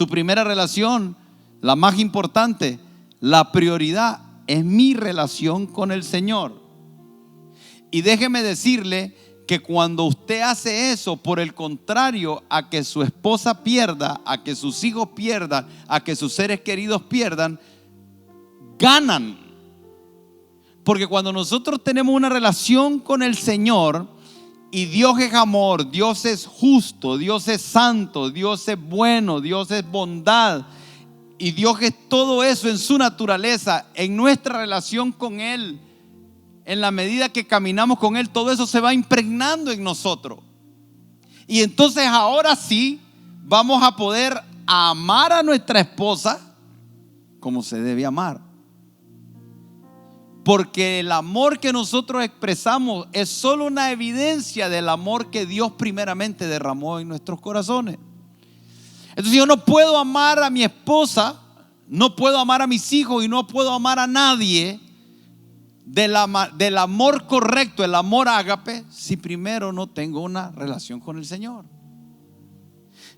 Tu primera relación, la más importante, la prioridad, es mi relación con el Señor. Y déjeme decirle que cuando usted hace eso, por el contrario a que su esposa pierda, a que sus hijos pierdan, a que sus seres queridos pierdan, ganan. Porque cuando nosotros tenemos una relación con el Señor, y Dios es amor, Dios es justo, Dios es santo, Dios es bueno, Dios es bondad, y Dios es todo eso en su naturaleza, en nuestra relación con Él, en la medida que caminamos con Él, todo eso se va impregnando en nosotros. Y entonces ahora sí vamos a poder amar a nuestra esposa como se debe amar. Porque el amor que nosotros expresamos es solo una evidencia del amor que Dios primeramente derramó en nuestros corazones. Entonces yo no puedo amar a mi esposa, no puedo amar a mis hijos y no puedo amar a nadie del amor correcto, el amor ágape, si primero no tengo una relación con el Señor.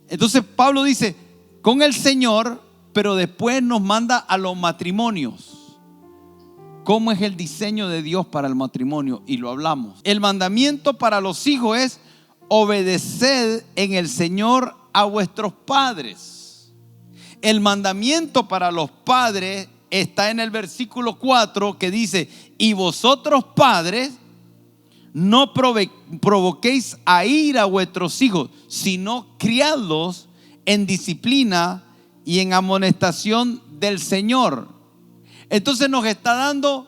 Entonces Pablo dice, con el Señor, pero después nos manda a los matrimonios. ¿Cómo es el diseño de Dios para el matrimonio? Y lo hablamos. El mandamiento para los hijos es: obedeced en el Señor a vuestros padres. El mandamiento para los padres está en el versículo 4, que dice: y vosotros padres, no provoquéis a ira a vuestros hijos, sino criadlos en disciplina y en amonestación del Señor. Entonces nos está dando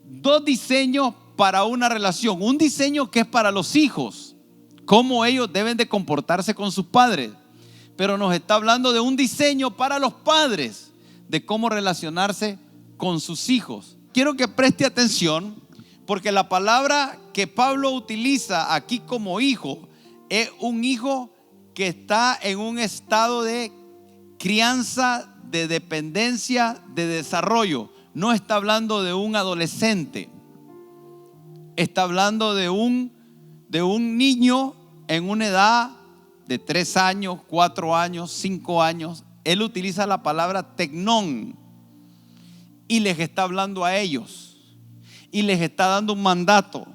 dos diseños para una relación. Un diseño que es para los hijos, cómo ellos deben de comportarse con sus padres. Pero nos está hablando de un diseño para los padres, de cómo relacionarse con sus hijos. Quiero que preste atención, porque la palabra que Pablo utiliza aquí como hijo es un hijo que está en un estado de crianza, de dependencia, de desarrollo. No está hablando de un adolescente, está hablando de un niño en una edad de 3 años, 4 años, 5 años. Él utiliza la palabra tecnón y les está hablando a ellos y les está dando un mandato.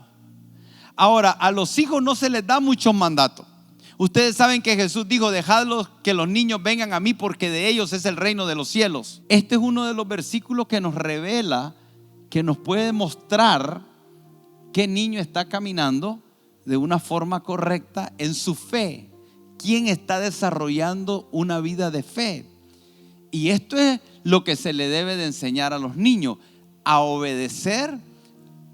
Ahora, a los hijos no se les da muchos mandatos. Ustedes saben que Jesús dijo: dejadlos que los niños vengan a mí, porque de ellos es el reino de los cielos. Este es uno de los versículos que nos revela, que nos puede mostrar qué niño está caminando de una forma correcta en su fe, quién está desarrollando una vida de fe. Y esto es lo que se le debe de enseñar a los niños: a obedecer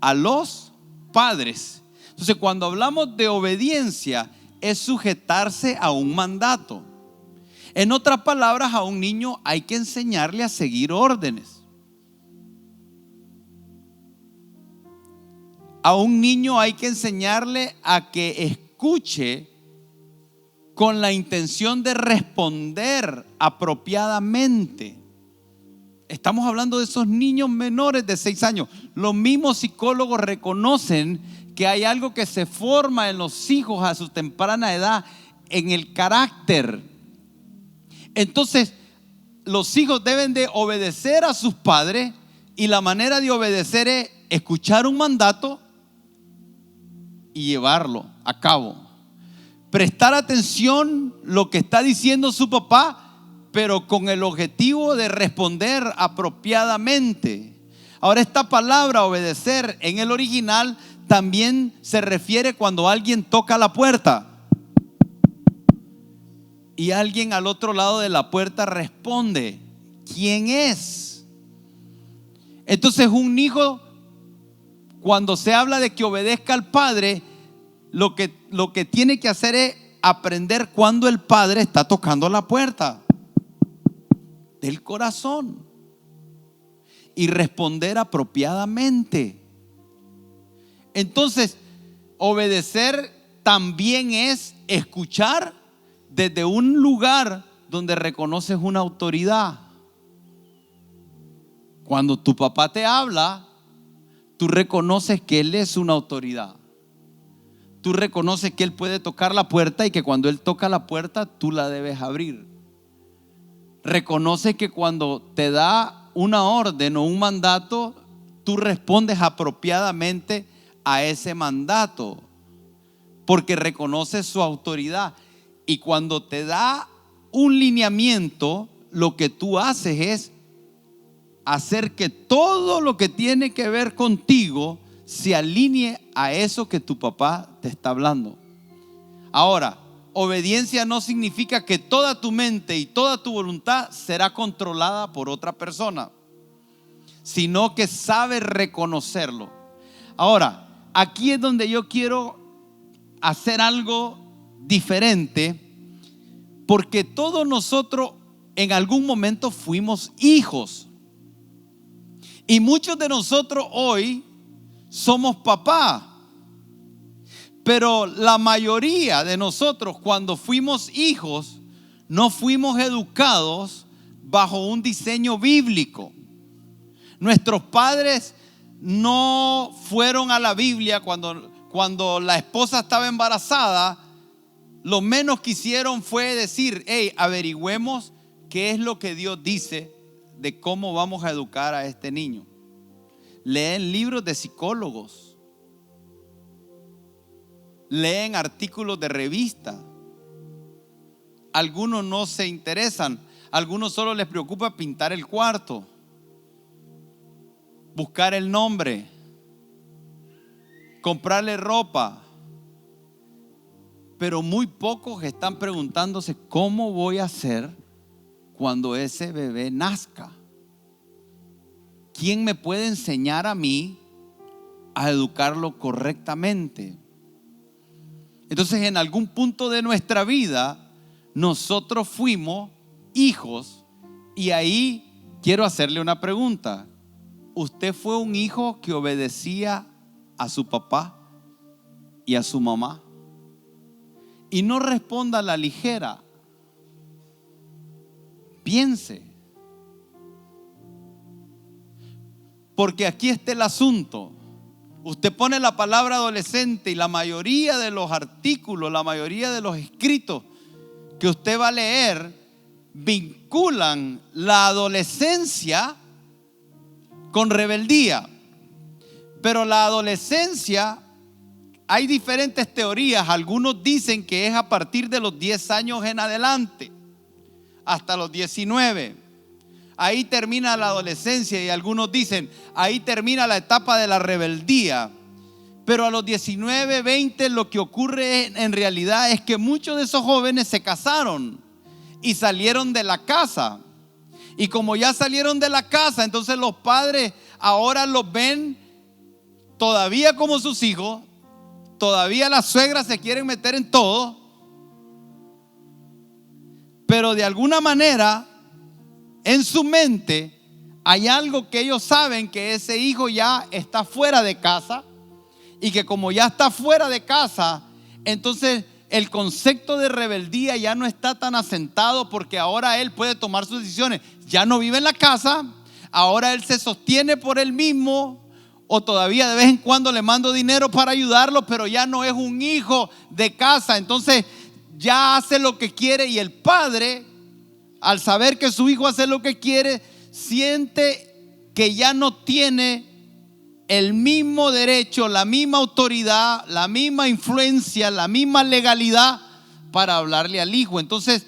a los padres. Entonces, cuando hablamos de obediencia, es sujetarse a un mandato. En otras palabras, a un niño hay que enseñarle a seguir órdenes. A un niño hay que enseñarle a que escuche con la intención de responder apropiadamente. Estamos hablando de esos niños menores de 6 años. Los mismos psicólogos reconocen que hay algo que se forma en los hijos a su temprana edad, en el carácter. Entonces, los hijos deben de obedecer a sus padres, y la manera de obedecer es escuchar un mandato y llevarlo a cabo. Prestar atención lo que está diciendo su papá, pero con el objetivo de responder apropiadamente. Ahora, esta palabra obedecer en el original también se refiere cuando alguien toca la puerta y alguien al otro lado de la puerta responde: ¿quién es? Entonces, un hijo, cuando se habla de que obedezca al padre, lo que tiene que hacer es aprender cuando el padre está tocando la puerta del corazón y responder apropiadamente. Entonces, obedecer también es escuchar desde un lugar donde reconoces una autoridad. Cuando tu papá te habla, tú reconoces que él es una autoridad. Tú reconoces que él puede tocar la puerta y que cuando él toca la puerta, tú la debes abrir. reconoces que cuando te da una orden o un mandato, tú respondes apropiadamente a ese mandato, porque reconoces su autoridad. Y cuando te da un lineamiento, lo que tú haces es hacer que todo lo que tiene que ver contigo se alinee a eso que tu papá te está hablando. Ahora, obediencia no significa que toda tu mente y toda tu voluntad será controlada por otra persona, sino que sabe reconocerlo. Ahora, aquí es donde yo quiero hacer algo diferente, porque todos nosotros en algún momento fuimos hijos. Y muchos de nosotros hoy somos papá. Pero la mayoría de nosotros, cuando fuimos hijos, no fuimos educados bajo un diseño bíblico. Nuestros padres no fueron a la Biblia cuando la esposa estaba embarazada. Lo menos que hicieron fue decir: hey, averigüemos qué es lo que Dios dice de cómo vamos a educar a este niño. Leen libros de psicólogos, leen artículos de revista. Algunos no se interesan, algunos solo les preocupa pintar el cuarto, buscar el nombre, comprarle ropa. Pero muy pocos están preguntándose: ¿cómo voy a hacer cuando ese bebé nazca? ¿Quién me puede enseñar a mí a educarlo correctamente? Entonces, en algún punto de nuestra vida, nosotros fuimos hijos. Y ahí quiero hacerle una pregunta: ¿usted fue un hijo que obedecía a su papá y a su mamá? Y no responda a la ligera. Piense. Porque aquí está el asunto. Usted pone la palabra adolescente y la mayoría de los artículos, la mayoría de los escritos que usted va a leer vinculan la adolescencia con rebeldía. Pero la adolescencia, hay diferentes teorías. Algunos dicen que es a partir de los 10 años en adelante, hasta los 19. Ahí termina la adolescencia, y algunos dicen ahí termina la etapa de la rebeldía. Pero a los 19, 20 lo que ocurre en realidad es que muchos de esos jóvenes se casaron y salieron de la casa. Y como ya salieron de la casa, entonces los padres ahora los ven todavía como sus hijos. Todavía las suegras se quieren meter en todo, pero de alguna manera en su mente hay algo que ellos saben: que ese hijo ya está fuera de casa, y que como ya está fuera de casa, entonces el concepto de rebeldía ya no está tan asentado, porque ahora él puede tomar sus decisiones. Ya no vive en la casa, ahora él se sostiene por él mismo, o todavía de vez en cuando le mando dinero para ayudarlo, pero ya no es un hijo de casa. Entonces ya hace lo que quiere, y el padre, al saber que su hijo hace lo que quiere, siente que ya no tiene el mismo derecho, la misma autoridad, la misma influencia, la misma legalidad para hablarle al hijo. Entonces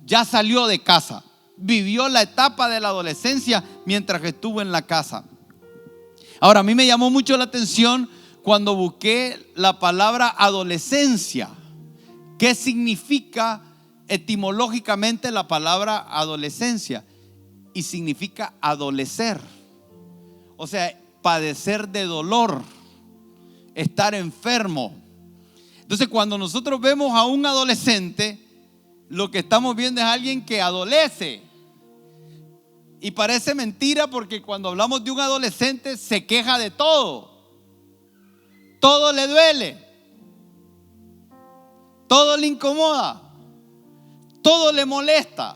ya salió de casa, vivió la etapa de la adolescencia mientras que estuvo en la casa. Ahora, a mí me llamó mucho la atención cuando busqué la palabra adolescencia. ¿Qué significa etimológicamente la palabra adolescencia? Y significa adolecer. O sea, padecer de dolor, estar enfermo. Entonces, cuando nosotros vemos a un adolescente, lo que estamos viendo es alguien que adolece. Y parece mentira, porque cuando hablamos de un adolescente se queja de todo. Todo le duele, todo le incomoda, todo le molesta.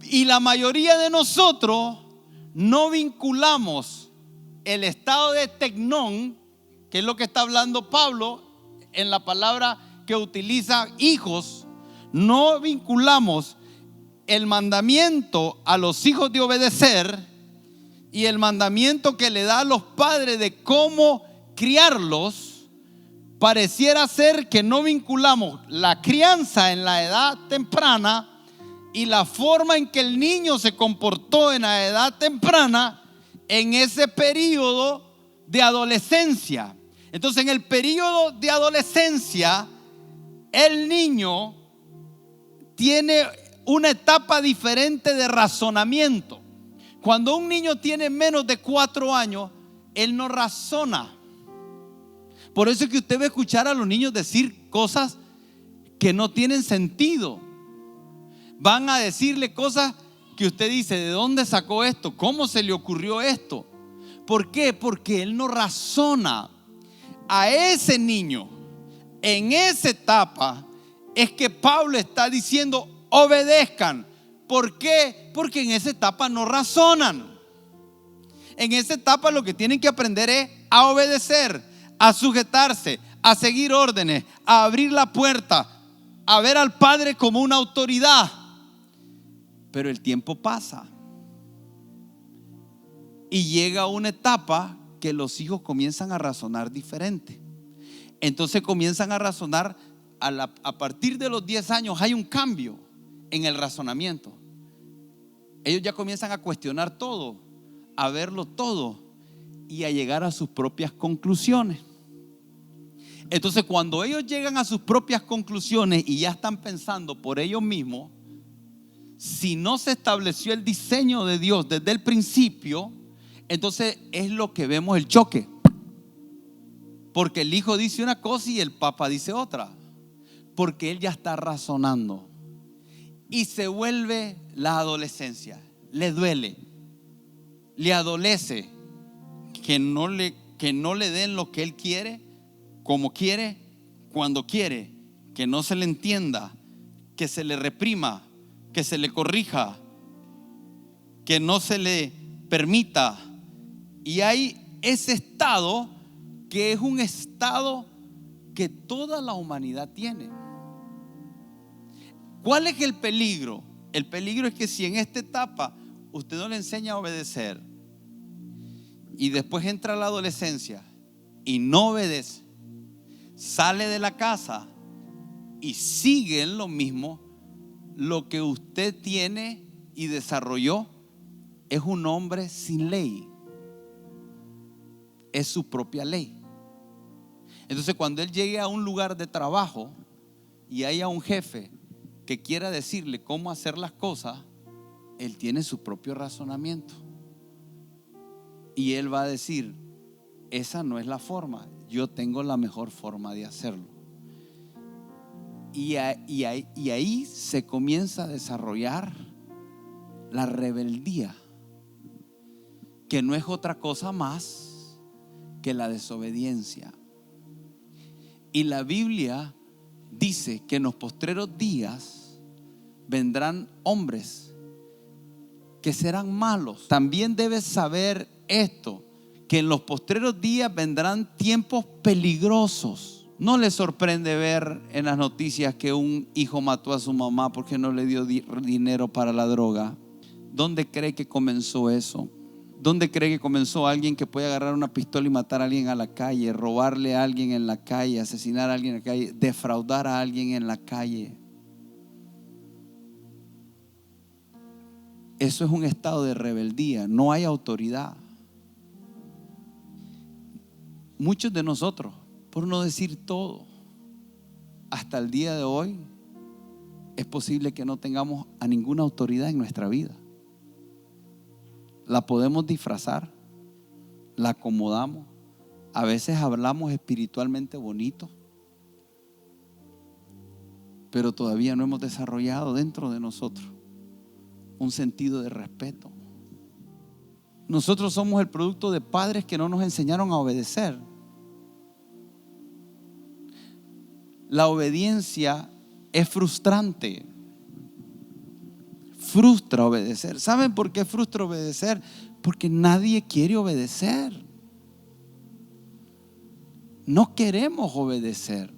Y la mayoría de nosotros no vinculamos el estado de tecnón, que es lo que está hablando Pablo en la palabra que utiliza hijos. No vinculamos el mandamiento a los hijos de obedecer y el mandamiento que le da a los padres de cómo criarlos, pareciera ser que no vinculamos la crianza en la edad temprana y la forma en que el niño se comportó en la edad temprana en ese periodo de adolescencia. Entonces, en el periodo de adolescencia, el niño tiene una etapa diferente de razonamiento. Cuando un niño tiene menos de 4 años, él no razona. Por eso es que usted va a escuchar a los niños decir cosas que no tienen sentido. Van a decirle cosas que usted dice: ¿de dónde sacó esto? ¿Cómo se le ocurrió esto? ¿Por qué? Porque él no razona. A ese niño, en esa etapa, es que Pablo está diciendo: obedezcan. ¿Por qué? Porque en esa etapa no razonan. En esa etapa lo que tienen que aprender es a obedecer, a sujetarse, a seguir órdenes, a abrir la puerta, a ver al padre como una autoridad. Pero el tiempo pasa y llega una etapa que los hijos comienzan a razonar diferente. Entonces comienzan a razonar a partir de los 10 años. Hay un cambio en el razonamiento. Ellos ya comienzan a cuestionar todo, a verlo todo y a llegar a sus propias conclusiones. Entonces, cuando ellos llegan a sus propias conclusiones y ya están pensando por ellos mismos, si no se estableció el diseño de Dios desde el principio, entonces es lo que vemos, el choque. Porque el hijo dice una cosa y el papá dice otra. Porque él ya está razonando. Y se vuelve la adolescencia. Le duele, le adolece que no le den lo que él quiere, como quiere, cuando quiere, que no se le entienda, que se le reprima, que se le corrija, que no se le permita. Y hay ese estado que es un estado que toda la humanidad tiene. ¿Cuál es el peligro? El peligro es que si en esta etapa usted no le enseña a obedecer y después entra la adolescencia y no obedece, sale de la casa y sigue en lo mismo, lo que usted tiene y desarrolló es un hombre sin ley. Es su propia ley. Entonces, cuando él llegue a un lugar de trabajo y haya un jefe que quiera decirle cómo hacer las cosas, él tiene su propio razonamiento y él va a decir: esa no es la forma, yo tengo la mejor forma de hacerlo. Y ahí se comienza a desarrollar la rebeldía, que no es otra cosa más que la desobediencia. Y la Biblia dice que en los postreros días vendrán hombres que serán malos. También debes saber esto, que en los postreros días vendrán tiempos peligrosos. No le sorprende ver en las noticias que un hijo mató a su mamá porque no le dio dinero para la droga. ¿Dónde cree que comenzó eso? ¿Dónde cree que comenzó alguien que puede agarrar una pistola y matar a alguien a la calle, robarle a alguien en la calle, asesinar a alguien en la calle, defraudar a alguien en la calle? Eso es un estado de rebeldía. No hay autoridad. Muchos de nosotros, por no decir todo, hasta el día de hoy es posible que no tengamos a ninguna autoridad en nuestra vida. La podemos disfrazar, la acomodamos, a veces hablamos espiritualmente bonito, pero todavía no hemos desarrollado dentro de nosotros un sentido de respeto. Nosotros somos el producto de padres que no nos enseñaron a obedecer. La obediencia es frustrante. Frustra obedecer. ¿Saben por qué frustra obedecer? Porque nadie quiere obedecer. No queremos obedecer.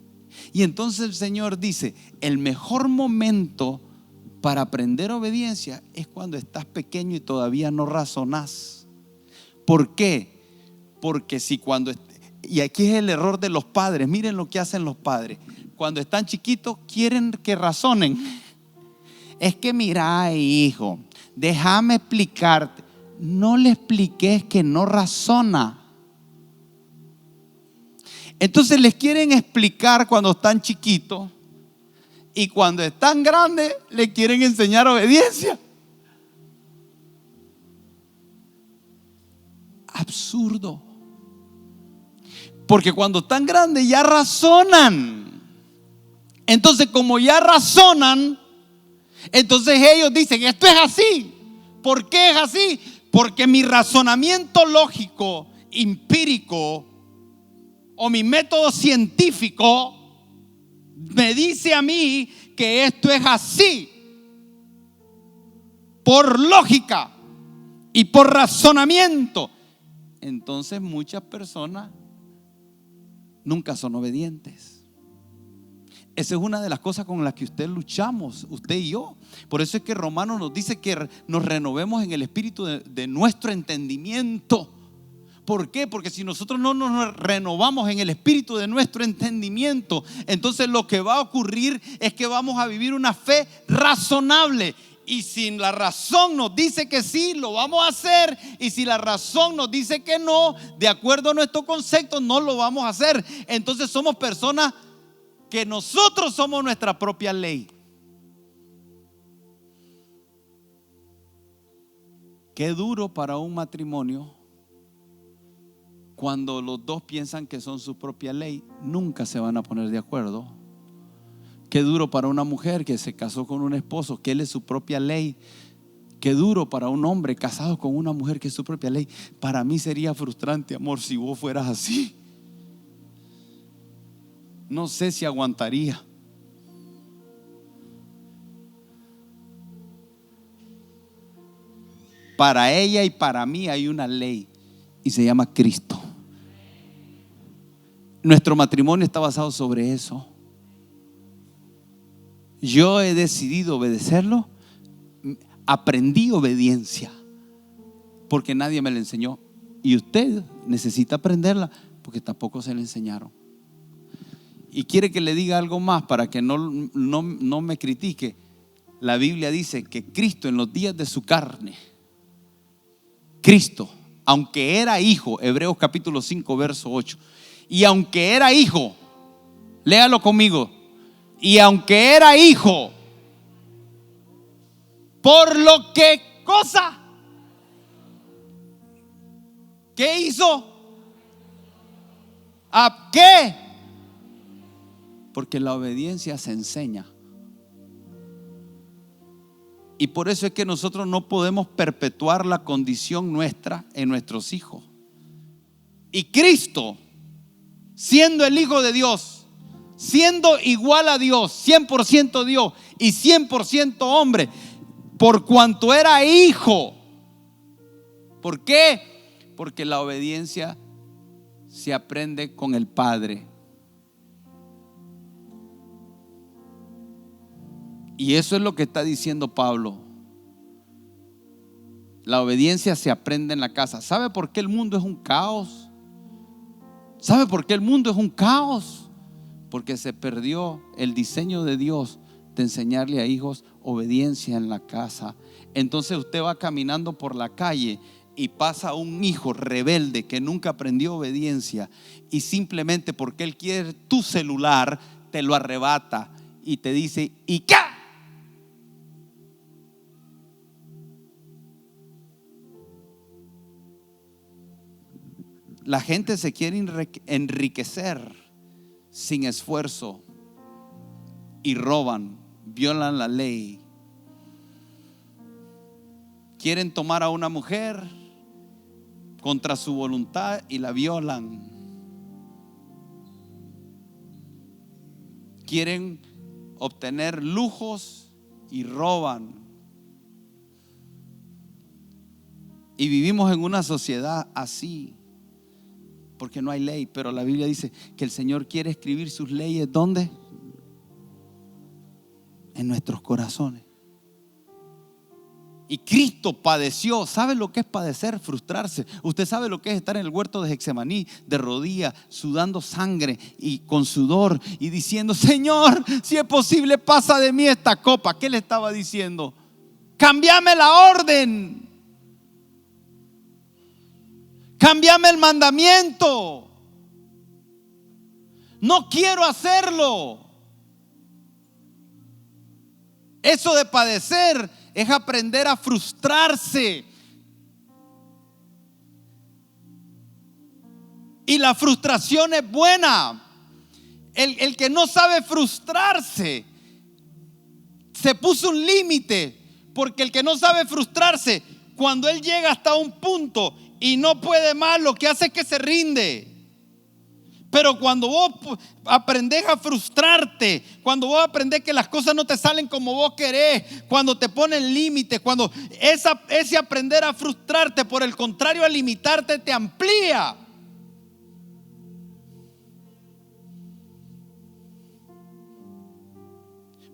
Y entonces el Señor dice: el mejor momento para aprender obediencia es cuando estás pequeño y todavía no razonás. ¿Por qué? Porque si y aquí es el error de los padres, miren lo que hacen los padres. Cuando están chiquitos quieren que razonen. Es que mira, hijo, déjame explicarte. No le expliques, que no razona. Entonces les quieren explicar cuando están chiquitos, y cuando están grandes les quieren enseñar obediencia. Absurdo. Porque cuando están grandes ya razonan. Entonces, como ya razonan, entonces ellos dicen, esto es así. ¿Por qué es así? Porque mi razonamiento lógico, empírico, o mi método científico me dice a mí que esto es así, por lógica y por razonamiento. Entonces muchas personas nunca son obedientes. Esa es una de las cosas con las que luchamos, usted y yo. Por eso es que Romanos nos dice que nos renovemos en el espíritu de nuestro entendimiento. ¿Por qué? Porque si nosotros no nos renovamos en el espíritu de nuestro entendimiento, entonces lo que va a ocurrir es que vamos a vivir una fe razonable. Y si la razón nos dice que sí, lo vamos a hacer. Y si la razón nos dice que no, de acuerdo a nuestro concepto, no lo vamos a hacer. Entonces somos personas que nosotros somos nuestra propia ley. Qué duro para un matrimonio cuando los dos piensan que son su propia ley. Nunca se van a poner de acuerdo. Qué duro para una mujer que se casó con un esposo, que él es su propia ley. Qué duro para un hombre casado con una mujer que es su propia ley. Para mí sería frustrante, amor, si vos fueras así. No sé si aguantaría. Para ella y para mí hay una ley y se llama Cristo. Nuestro matrimonio está basado sobre eso. Yo he decidido obedecerlo. Aprendí obediencia porque nadie me la enseñó. Y usted necesita aprenderla porque tampoco se la enseñaron. Y quiere que le diga algo más para que no me critique. La Biblia dice que Cristo en los días de su carne, Cristo, aunque era hijo, Hebreos capítulo 5 verso 8, y aunque era hijo, léalo conmigo, y aunque era hijo, por lo que cosa, ¿qué hizo? ¿A qué? Porque la obediencia se enseña. Y por eso es que nosotros no podemos perpetuar la condición nuestra en nuestros hijos. Y Cristo, siendo el Hijo de Dios, siendo igual a Dios, 100% Dios y 100% hombre, por cuanto era hijo. ¿Por qué? Porque la obediencia se aprende con el Padre. Y eso es lo que está diciendo Pablo. La obediencia se aprende en la casa. ¿Sabe por qué el mundo es un caos? ¿Sabe por qué el mundo es un caos? Porque se perdió el diseño de Dios de enseñarle a hijos obediencia en la casa. Entonces usted va caminando por la calle y pasa un hijo rebelde que nunca aprendió obediencia, y simplemente porque él quiere tu celular te lo arrebata y te dice ¿y qué? La gente se quiere enriquecer sin esfuerzo y roban, violan la ley. Quieren tomar a una mujer contra su voluntad y la violan. Quieren obtener lujos y roban. Y vivimos en una sociedad así porque no hay ley. Pero la Biblia dice que el Señor quiere escribir sus leyes ¿dónde? En nuestros corazones. Y Cristo padeció. ¿Sabe lo que es padecer? Frustrarse. Usted sabe lo que es estar en el huerto de Getsemaní, de rodillas, sudando sangre y con sudor y diciendo: Señor, si es posible, pasa de mí esta copa. ¿Qué le estaba diciendo? Cámbiame la orden. Cámbiame el mandamiento. No quiero hacerlo. Eso de padecer es aprender a frustrarse. Y la frustración es buena. El que no sabe frustrarse se puso un límite, porque el que no sabe frustrarse, cuando él llega hasta un punto y no puede más, lo que hace es que se rinde. Pero cuando vos aprendés a frustrarte, cuando vos aprendés que las cosas no te salen como vos querés, cuando te ponen límites, cuando ese aprender a frustrarte, por el contrario a limitarte, te amplía.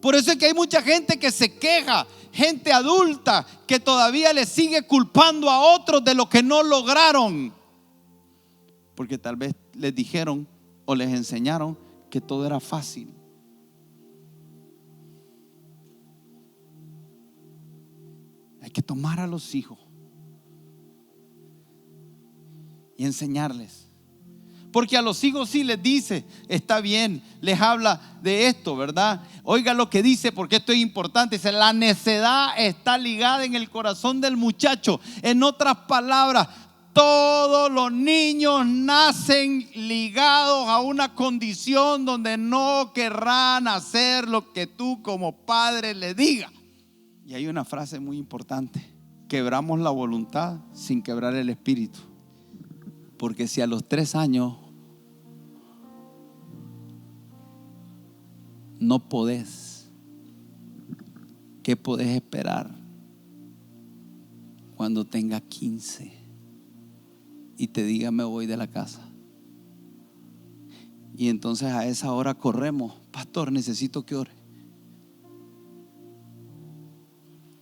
Por eso es que hay mucha gente que se queja, gente adulta que todavía le sigue culpando a otros de lo que no lograron. Porque tal vez les dijeron o les enseñaron que todo era fácil. Hay que tomar a los hijos y enseñarles. Porque a los hijos sí les dice, está bien, les habla de esto, ¿verdad? Oiga lo que dice, porque esto es importante. Dice: la necedad está ligada en el corazón del muchacho. En otras palabras, todos los niños nacen ligados a una condición donde no querrán hacer lo que tú como padre le digas. Y hay una frase muy importante: quebramos la voluntad sin quebrar el espíritu. Porque si a los 3 años no podés, ¿qué podés esperar cuando tenga 15 y te diga: me voy de la casa? Y entonces a esa hora corremos: pastor, necesito que ore.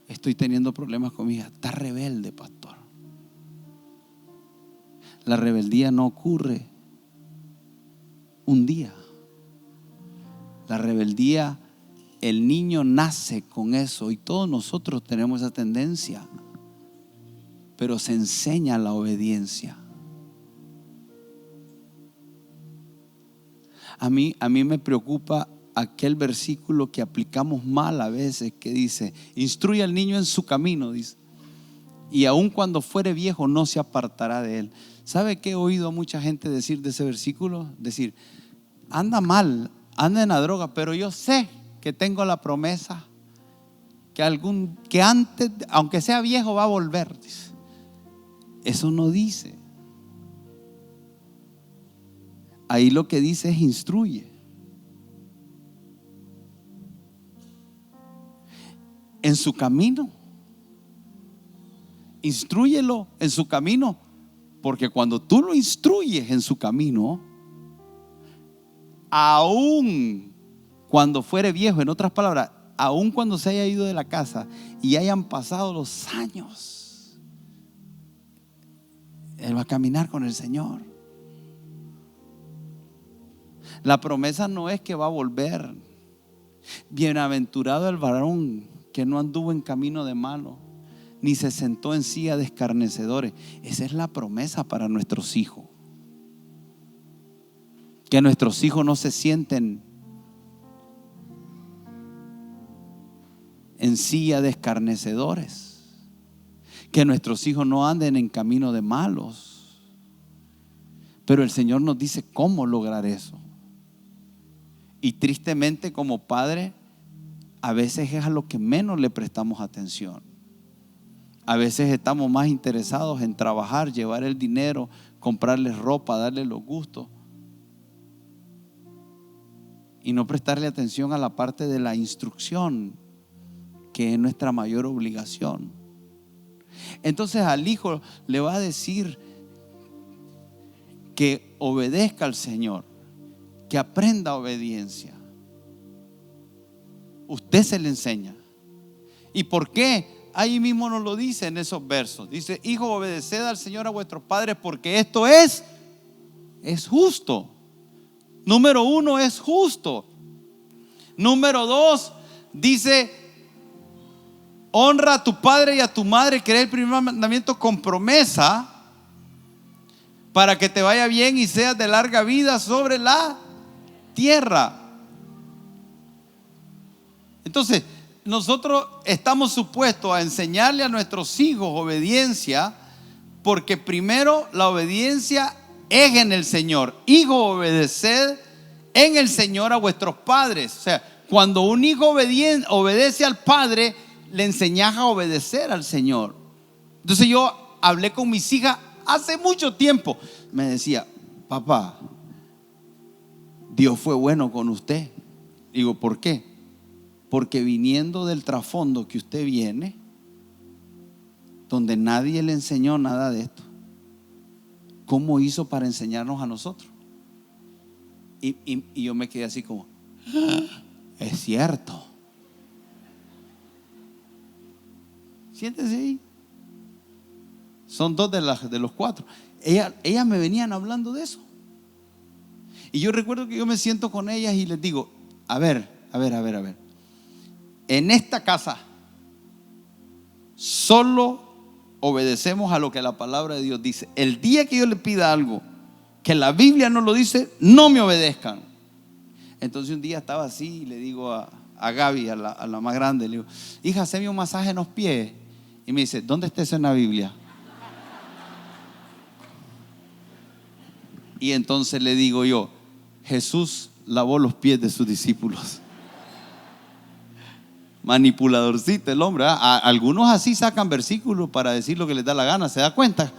Estoy teniendo problemas con mi hija. Está rebelde, pastor. La rebeldía no ocurre un día. La rebeldía, el niño nace con eso, y todos nosotros tenemos esa tendencia, pero se enseña la obediencia. A mí me preocupa aquel versículo que aplicamos mal a veces, que dice: instruye al niño en su camino, dice, y aun cuando fuere viejo no se apartará de él. ¿Sabe qué he oído a mucha gente decir de ese versículo? Decir: anda mal, anda en la droga, pero yo sé que tengo la promesa que antes, aunque sea viejo, va a volver. Dice. Eso no dice. Ahí lo que dice es: instruye. En su camino. Instrúyelo en su camino. Porque cuando tú lo instruyes en su camino, aún cuando fuere viejo, en otras palabras, aún cuando se haya ido de la casa y hayan pasado los años, él va a caminar con el Señor. La promesa no es que va a volver. Bienaventurado el varón que no anduvo en camino de malo, ni se sentó en silla de escarnecedores. Esa es la promesa para nuestros hijos. Que nuestros hijos no se sienten en silla de escarnecedores. Que nuestros hijos no anden en camino de malos. Pero el Señor nos dice cómo lograr eso. Y tristemente, como padre, a veces es a lo que menos le prestamos atención. A veces estamos más interesados en trabajar, llevar el dinero, comprarles ropa, darles los gustos, y no prestarle atención a la parte de la instrucción, que es nuestra mayor obligación. Entonces al hijo le va a decir que obedezca al Señor, que aprenda obediencia. Usted se le enseña. ¿Y por qué ahí mismo nos lo dice en esos versos. Dice: hijos, obedeced al Señor a vuestros padres, porque esto es justo. Número 1, es justo. Número 2, dice: honra a tu padre y a tu madre, que es el primer mandamiento con promesa, para que te vaya bien y seas de larga vida sobre la tierra. Entonces, nosotros estamos supuestos a enseñarle a nuestros hijos obediencia, porque primero la obediencia es en el Señor. Hijo, obedeced en el Señor a vuestros padres. O sea, cuando un hijo obedece al padre, le enseñas a obedecer al Señor. Entonces yo hablé con mis hijas hace mucho tiempo. Me decía: papá, Dios fue bueno con usted. Digo: ¿por qué? Porque viniendo del trasfondo que usted viene, donde nadie le enseñó nada de esto, ¿cómo hizo para enseñarnos a nosotros? Y yo me quedé así como: es cierto. Siéntese ahí. Son 2 de los 4. Ellas me venían hablando de eso. Y yo recuerdo que yo me siento con ellas y les digo: a ver. En esta casa solo obedecemos a lo que la palabra de Dios dice. El día que yo le pida algo que la Biblia no lo dice, no me obedezcan. Entonces un día estaba así y le digo a Gaby, a la más grande, le digo: hija, hazme un masaje en los pies. Y me dice: ¿dónde está eso en la Biblia? Y entonces le digo yo: Jesús lavó los pies de sus discípulos. Manipuladorcito el hombre, ¿eh? Algunos así sacan versículos para decir lo que les da la gana, ¿se da cuenta?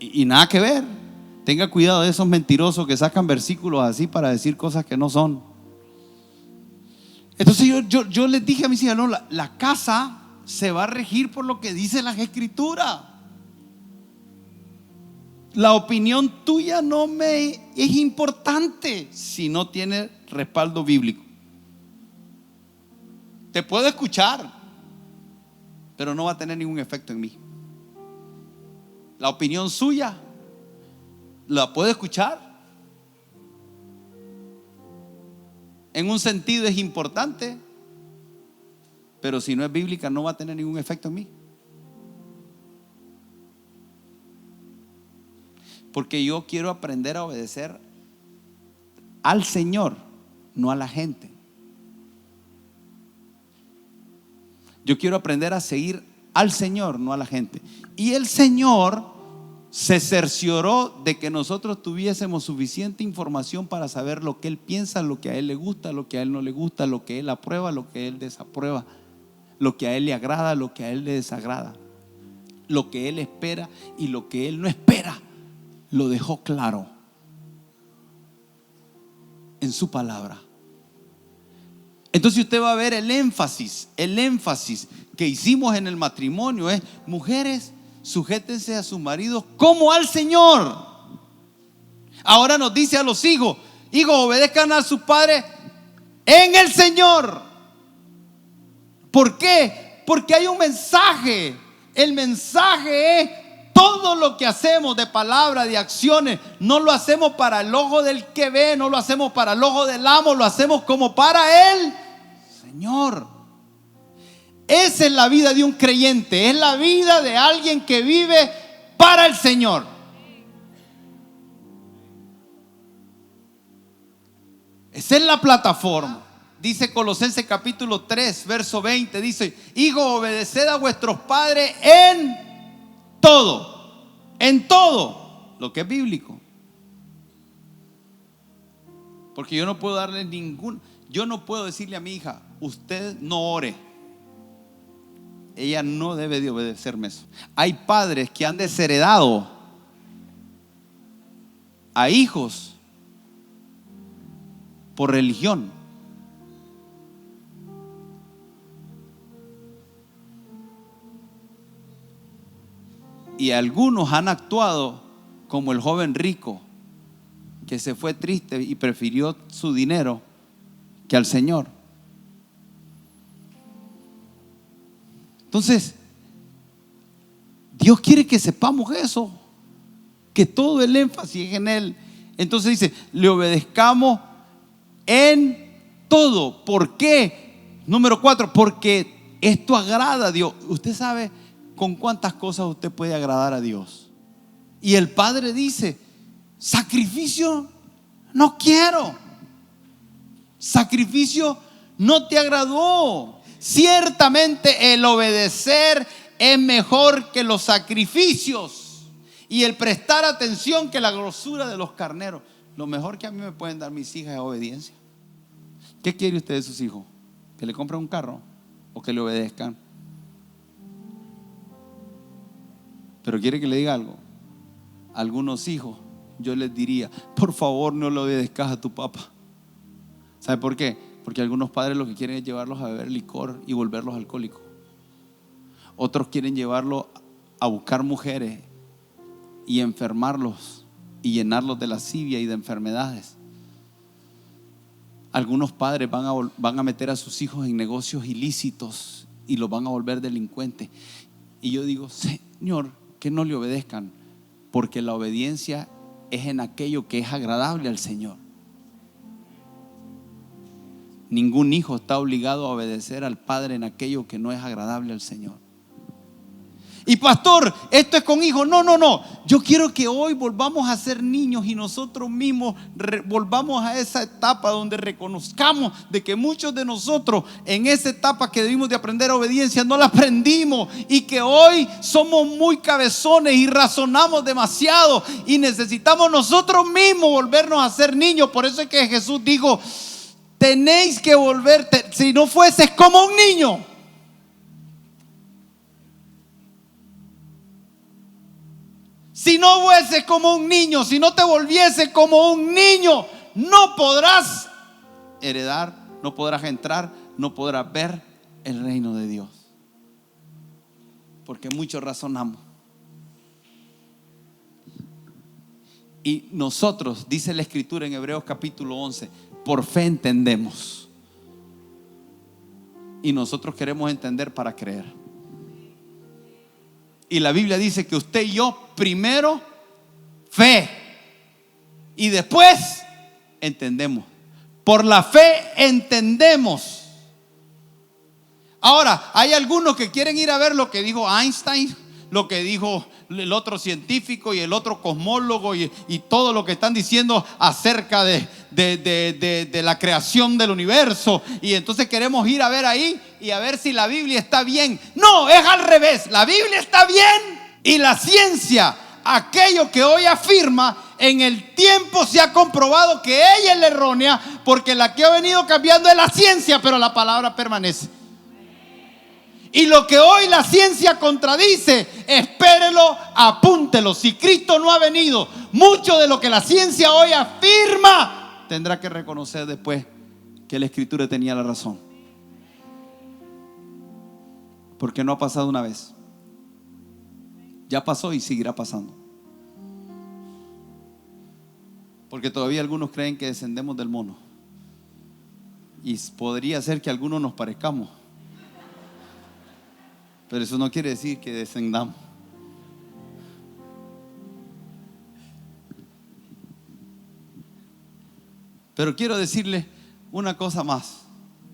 Y nada que ver. Tenga cuidado de esos mentirosos que sacan versículos así para decir cosas que no son. Entonces yo les dije a mis hijas: no, la casa se va a regir por lo que dice las Escrituras. La opinión tuya no me es importante si no tiene respaldo bíblico. Te puedo escuchar, pero no va a tener ningún efecto en mí. La opinión suya la puedo escuchar. En un sentido es importante, pero si no es bíblica no va a tener ningún efecto en mí. Porque yo quiero aprender a obedecer al Señor, no a la gente. Yo quiero aprender a seguir al Señor, no a la gente. Y el Señor se cercioró de que nosotros tuviésemos suficiente información para saber lo que Él piensa, lo que a Él le gusta, lo que a Él no le gusta, lo que Él aprueba, lo que Él desaprueba, lo que a Él le agrada, lo que a Él le desagrada, lo que Él espera y lo que Él no espera. Lo dejó claro en su palabra. Entonces usted va a ver el énfasis que hicimos en el matrimonio es: mujeres, sujétense a sus maridos como al Señor. Ahora nos dice a los hijos: hijos, obedezcan a sus padres en el Señor. ¿Por qué? Porque hay un mensaje. El mensaje es: todo lo que hacemos de palabra, de acciones, no lo hacemos para el ojo del que ve, no lo hacemos para el ojo del amo, lo hacemos como para el Señor. Esa es la vida de un creyente, es la vida de alguien que vive para el Señor. Esa es la plataforma. Dice Colosenses capítulo 3, verso 20, dice: hijos, obedeced a vuestros padres en todo lo que es bíblico. Porque yo no puedo darle yo no puedo decirle a mi hija: usted no ore. Ella no debe de obedecerme eso. Hay padres que han desheredado a hijos por religión. Y algunos han actuado como el joven rico que se fue triste y prefirió su dinero que al Señor. Entonces, Dios quiere que sepamos eso, que todo el énfasis es en Él. Entonces dice, le obedezcamos en todo. ¿Por qué? Número 4, porque esto agrada a Dios. Usted sabe con cuántas cosas usted puede agradar a Dios. Y el Padre dice, sacrificio no quiero. Sacrificio no te agradó. Ciertamente el obedecer es mejor que los sacrificios y el prestar atención que la grosura de los carneros. Lo mejor que a mí me pueden dar mis hijas es obediencia. ¿Qué quiere usted de sus hijos? ¿Que le compren un carro o que le obedezcan? Pero quiere que le diga algo. A algunos hijos yo les diría, por favor no le obedezcas a tu papá. ¿Sabe por qué? Porque algunos padres lo que quieren es llevarlos a beber licor y volverlos alcohólicos. Otros quieren llevarlos a buscar mujeres y enfermarlos y llenarlos de lascivia y de enfermedades. Algunos padres van a meter a sus hijos en negocios ilícitos y los van a volver delincuentes. Y yo digo, Señor, que no le obedezcan, porque la obediencia es en aquello que es agradable al Señor. Ningún hijo está obligado a obedecer al Padre en aquello que no es agradable al Señor. Y pastor, esto es con hijos. No. Yo quiero que hoy volvamos a ser niños y nosotros mismos volvamos a esa etapa donde reconozcamos de que muchos de nosotros en esa etapa que debimos de aprender obediencia no la aprendimos y que hoy somos muy cabezones y razonamos demasiado y necesitamos nosotros mismos volvernos a ser niños. Por eso es que Jesús dijo, tenéis que volverte, si no fueses como un niño. Si no fueses como un niño, si no te volvieses como un niño, no podrás heredar, no podrás entrar, no podrás ver el reino de Dios. Porque muchos razonamos. Y nosotros, dice la Escritura en Hebreos capítulo 11, por fe entendemos. Y nosotros queremos entender para creer. Y la Biblia dice que usted y yo primero fe y después entendemos. Por la fe entendemos. Ahora, hay algunos que quieren ir a ver lo que dijo Einstein, lo que dijo el otro científico y el otro cosmólogo y todo lo que están diciendo acerca de la creación del universo. Y entonces queremos ir a ver ahí y a ver si la Biblia está bien. No, es al revés. La Biblia está bien y la ciencia, aquello que hoy afirma, en el tiempo se ha comprobado que ella es la errónea, porque la que ha venido cambiando es la ciencia, pero la palabra permanece. Y lo que hoy la ciencia contradice, espérelo, apúntelo. Si Cristo no ha venido, mucho de lo que la ciencia hoy afirma tendrá que reconocer después que la Escritura tenía la razón. Porque no ha pasado una vez. Ya pasó y seguirá pasando. Porque todavía algunos creen que descendemos del mono. Y podría ser que algunos nos parezcamos. Pero eso no quiere decir que descendamos. Pero quiero decirle una cosa más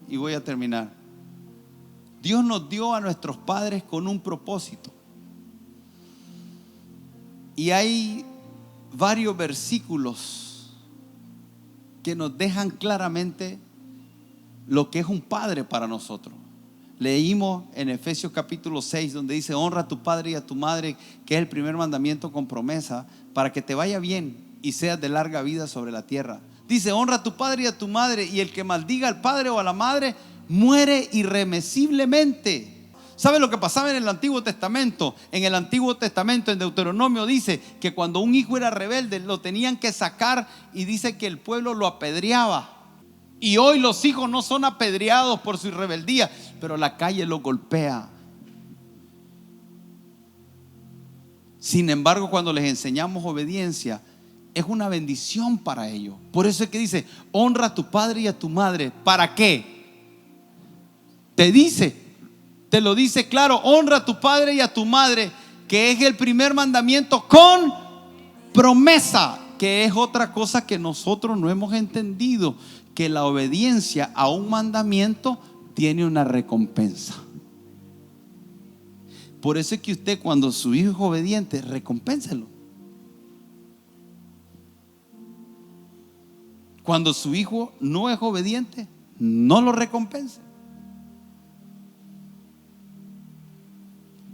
y voy a terminar. Dios nos dio a nuestros padres con un propósito. Y hay varios versículos que nos dejan claramente lo que es un padre para nosotros. Leímos en Efesios capítulo 6 donde dice: honra a tu padre y a tu madre, que es el primer mandamiento con promesa, para que te vaya bien y seas de larga vida sobre la tierra. Dice: honra a tu padre y a tu madre, y el que maldiga al padre o a la madre muere irremisiblemente. ¿Sabe lo que pasaba en el Antiguo Testamento? En el Antiguo Testamento, en Deuteronomio, dice que cuando un hijo era rebelde lo tenían que sacar, y dice que el pueblo lo apedreaba. Y hoy los hijos no son apedreados por su rebeldía, pero la calle los golpea. Sin embargo, cuando les enseñamos obediencia, es una bendición para ellos. Por eso es que dice: honra a tu padre y a tu madre. ¿Para qué? Te dice: Te lo dice claro: honra a tu padre y a tu madre, que es el primer mandamiento con promesa, que es otra cosa que nosotros no hemos entendido, que la obediencia a un mandamiento tiene una recompensa. Por eso es que usted, cuando su hijo es obediente, recompénselo. Cuando su hijo no es obediente, no lo recompense.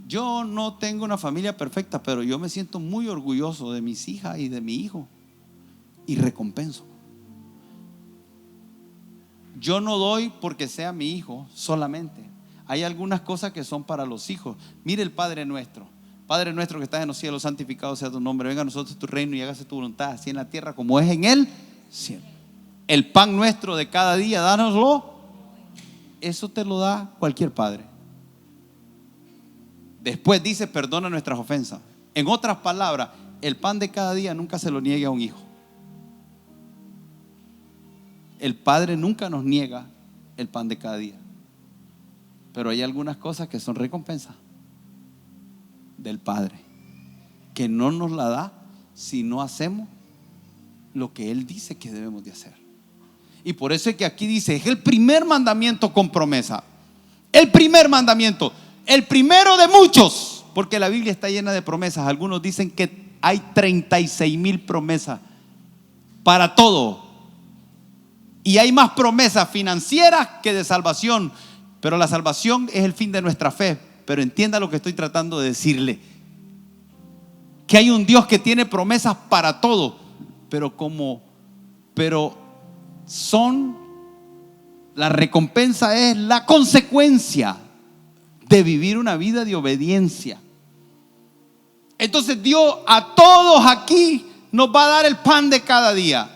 Yo no tengo una familia perfecta, pero yo me siento muy orgulloso de mis hijas y de mi hijo, y recompenso. Yo no doy porque sea mi hijo solamente. Hay algunas cosas que son para los hijos. Mire el Padre nuestro: Padre nuestro que estás en los cielos, santificado sea tu nombre. Venga a nosotros tu reino y hágase tu voluntad, así en la tierra como es en el cielo. El pan nuestro de cada día, dánoslo. Eso te lo da cualquier padre. Después dice: perdona nuestras ofensas. En otras palabras, el pan de cada día nunca se lo niegue a un hijo. El Padre nunca nos niega el pan de cada día. Pero hay algunas cosas que son recompensa del Padre, que no nos la da si no hacemos lo que Él dice que debemos de hacer. Y por eso es que aquí dice: es el primer mandamiento con promesa. El primer mandamiento, el primero de muchos, porque la Biblia está llena de promesas. Algunos dicen que hay 36,000 promesas para todo. Y hay más promesas financieras que de salvación. Pero la salvación es el fin de nuestra fe. Pero entienda lo que estoy tratando de decirle: que hay un Dios que tiene promesas para todo. Pero la recompensa es la consecuencia de vivir una vida de obediencia. Entonces Dios a todos aquí nos va a dar el pan de cada día.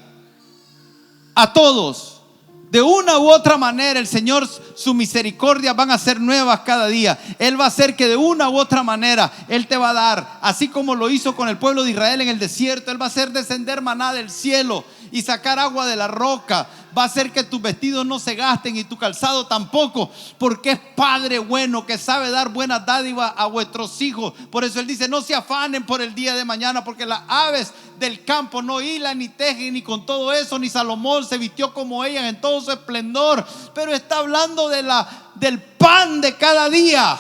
A todos. De una u otra manera el Señor, su misericordia van a ser nuevas cada día. Él va a hacer que de una u otra manera Él te va a dar, así como lo hizo con el pueblo de Israel en el desierto. Él va a hacer descender maná del cielo y sacar agua de la roca. Va a hacer que tus vestidos no se gasten y tu calzado tampoco, porque es Padre bueno que sabe dar buenas dádivas a vuestros hijos. Por eso Él dice: no se afanen por el día de mañana, porque las aves del campo no hilan ni tejen, ni con todo eso ni Salomón se vistió como ellas en todo su esplendor. Pero está hablando del pan de cada día.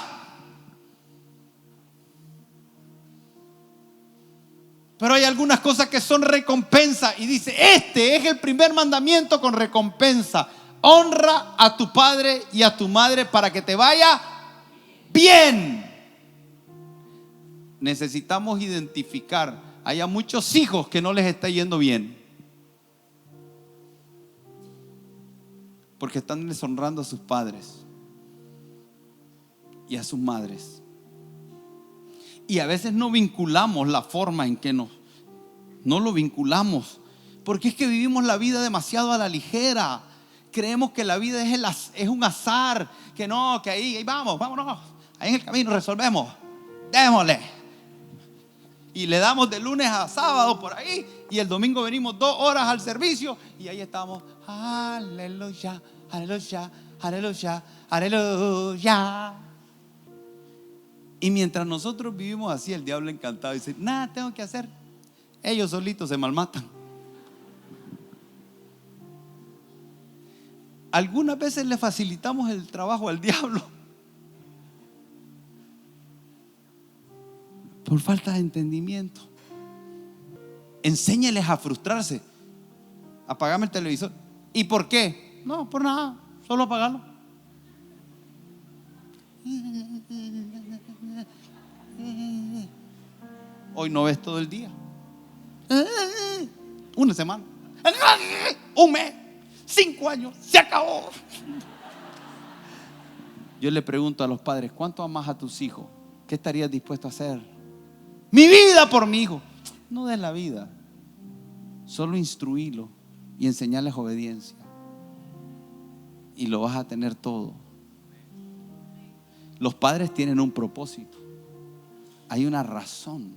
Pero hay algunas cosas que son recompensa, y dice: este es el primer mandamiento con recompensa: honra a tu padre y a tu madre para que te vaya bien. Necesitamos identificar: hay muchos hijos que no les está yendo bien porque están deshonrando a sus padres y a sus madres. Y a veces no vinculamos la forma en que no lo vinculamos, porque es que vivimos la vida demasiado a la ligera. Creemos que la vida es un azar, que no, que ahí vámonos, ahí en el camino resolvemos, démosle. Y le damos de lunes a sábado por ahí, y el domingo venimos 2 horas al servicio y ahí estamos: aleluya, aleluya, aleluya, aleluya. Y mientras nosotros vivimos así, el diablo encantado dice: nada tengo que hacer, ellos solitos se malmatan. Algunas veces le facilitamos el trabajo al diablo por falta de entendimiento. Enséñeles a frustrarse. Apagame el televisor. ¿Y por qué? No, por nada, solo apagarlo. Hoy no ves todo el día, una semana, un mes, 5 años, se acabó. Yo le pregunto a los padres: ¿cuánto amas a tus hijos? ¿Qué estarías dispuesto a hacer? Mi vida por mi hijo. No des la vida, solo instruílo y enseñarles obediencia, y lo vas a tener todo. Los padres tienen un propósito, hay una razón.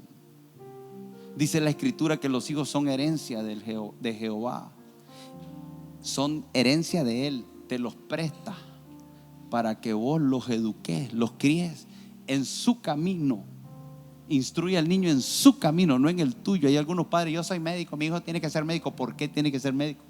Dice la Escritura que los hijos son herencia de Jehová, son herencia de Él, te los presta para que vos los eduques, los críes en su camino. Instruye al niño en su camino, no en el tuyo. Hay algunos padres: yo soy médico, mi hijo tiene que ser médico. ¿Por qué tiene que ser médico?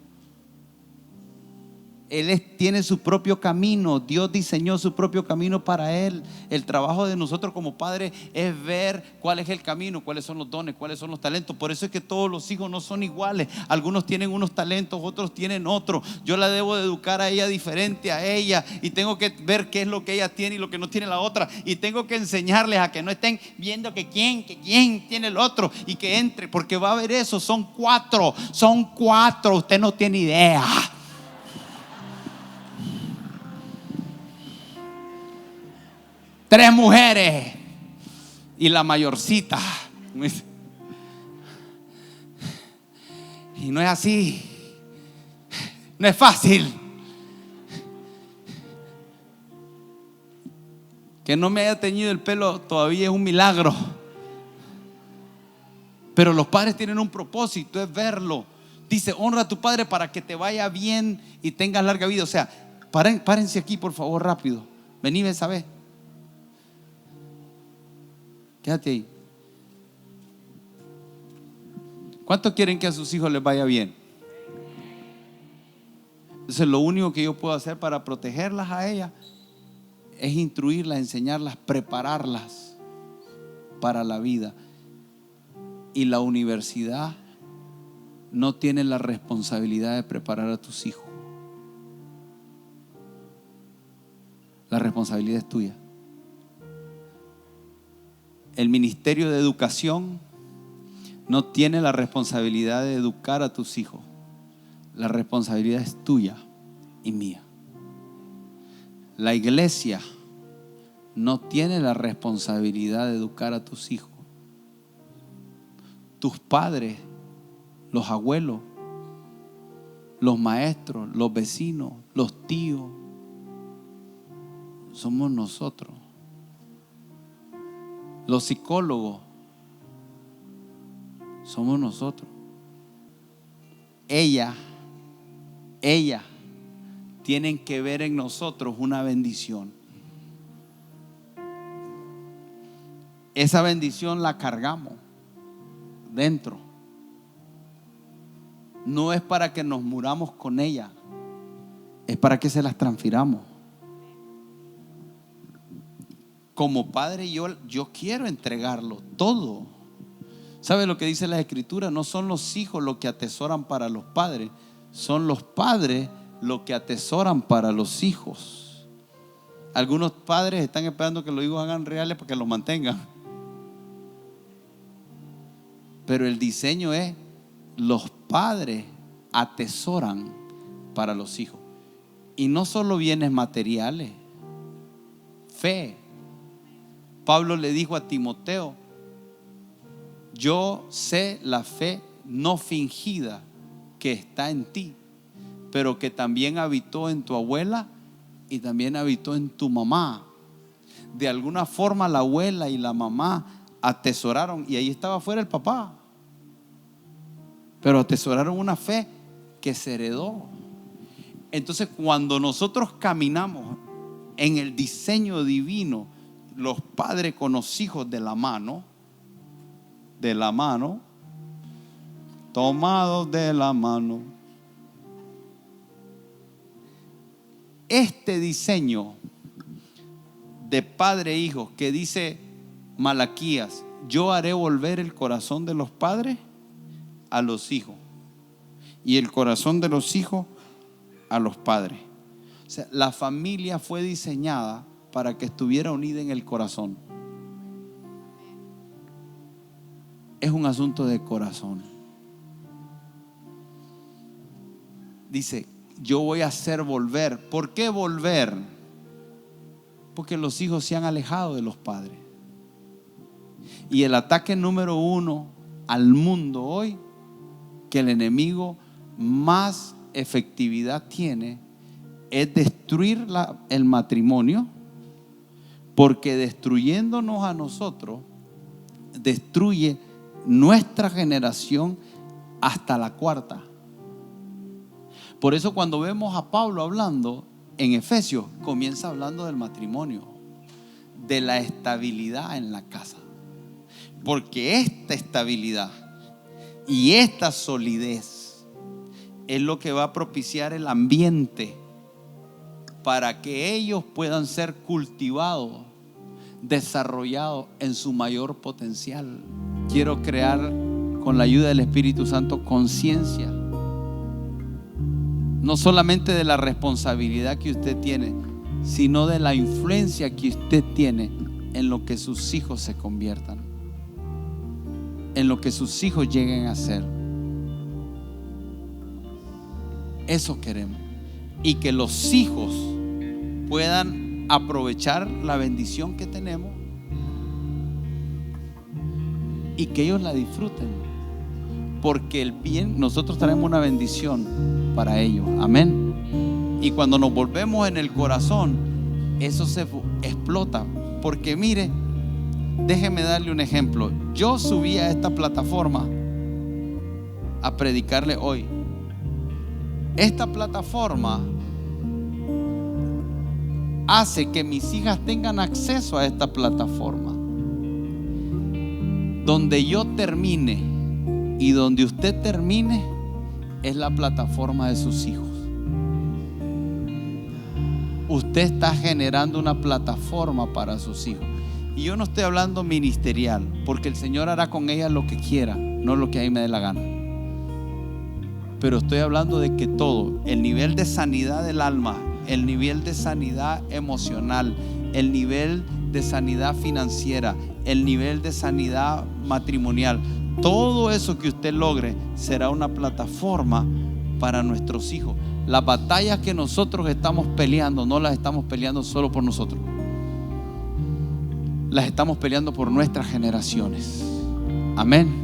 Tiene su propio camino. Dios diseñó su propio camino para él. El trabajo de nosotros como padres es ver cuál es el camino, cuáles son los dones, cuáles son los talentos. Por eso es que todos los hijos no son iguales. Algunos tienen unos talentos, otros tienen otros. Yo la debo de educar a ella diferente a ella, y tengo que ver qué es lo que ella tiene y lo que no tiene la otra, y tengo que enseñarles a que no estén viendo que quién tiene el otro, y que entre, porque va a haber eso. Son cuatro, usted no tiene idea. Tres mujeres y la mayorcita. Y no es así. No es fácil. Que no me haya teñido el pelo todavía es un milagro. Pero los padres tienen un propósito, es verlo. Dice: honra a tu padre para que te vaya bien y tengas larga vida. O sea, párense aquí por favor rápido. Vení, Betsabé. Quédate ahí. ¿Cuántos quieren que a sus hijos les vaya bien? Entonces lo único que yo puedo hacer para protegerlas a ellas es instruirlas, enseñarlas, prepararlas para la vida. Y la universidad no tiene la responsabilidad de preparar a tus hijos. La responsabilidad es tuya. El Ministerio de Educación no tiene la responsabilidad de educar a tus hijos. La responsabilidad es tuya y mía. La iglesia no tiene la responsabilidad de educar a tus hijos. Tus padres, los abuelos, los maestros, los vecinos, los tíos, somos nosotros. Los psicólogos somos nosotros. Ella tienen que ver en nosotros una bendición. Esa bendición la cargamos dentro. No es para que nos muramos con ella, es para que se las transfiramos. Como padre yo quiero entregarlo todo. ¿Sabe lo que dice la Escritura? No son los hijos los que atesoran para los padres, son los padres los que atesoran para los hijos. Algunos padres están esperando que los hijos hagan reales para que los mantengan. Pero el diseño es: los padres atesoran para los hijos. Y no solo bienes materiales, fe. Pablo le dijo a Timoteo: yo sé la fe no fingida que está en ti, pero que también habitó en tu abuela y también habitó en tu mamá. De alguna forma la abuela y la mamá atesoraron, y ahí estaba afuera el papá, pero atesoraron una fe que se heredó. Entonces, cuando nosotros caminamos en el diseño divino, los padres con los hijos de la mano, tomados de la mano. Este diseño de padre e hijo que dice Malaquías: yo haré volver el corazón de los padres a los hijos y el corazón de los hijos a los padres. O sea, la familia fue diseñada para que estuviera unida en el corazón. Es un asunto de corazón. Dice: yo voy a hacer volver. ¿Por qué volver? Porque los hijos se han alejado de los padres. Y el ataque número uno al mundo hoy, que el enemigo más efectividad tiene, es destruir el matrimonio. Porque destruyéndonos a nosotros, destruye nuestra generación hasta la cuarta. Por eso cuando vemos a Pablo hablando en Efesios comienza hablando del matrimonio, de la estabilidad en la casa. Porque esta estabilidad y esta solidez es lo que va a propiciar el ambiente para que ellos puedan ser cultivados, desarrollados en su mayor potencial. Quiero crear, con la ayuda del Espíritu Santo, conciencia, no solamente de la responsabilidad que usted tiene, sino de la influencia que usted tiene en lo que sus hijos se conviertan, en lo que sus hijos lleguen a ser. Eso queremos. Y que los hijos puedan aprovechar la bendición que tenemos y que ellos la disfruten, porque el bien, nosotros traemos una bendición para ellos. Amén. Y cuando nos volvemos en el corazón, eso se explota. Porque mire, déjeme darle un ejemplo. Yo subí a esta plataforma a predicarle hoy. Esta plataforma hace que mis hijas tengan acceso a esta plataforma. Donde yo termine y donde usted termine es la plataforma de sus hijos. Usted está generando una plataforma para sus hijos. Y yo no estoy hablando ministerial, porque el Señor hará con ellas lo que quiera, no lo que a mí me dé la gana. Pero estoy hablando de que todo, el nivel de sanidad del alma, el nivel de sanidad emocional, el nivel de sanidad financiera, el nivel de sanidad matrimonial, todo eso que usted logre será una plataforma para nuestros hijos. Las batallas que nosotros estamos peleando, no las estamos peleando solo por nosotros, las estamos peleando por nuestras generaciones. Amén.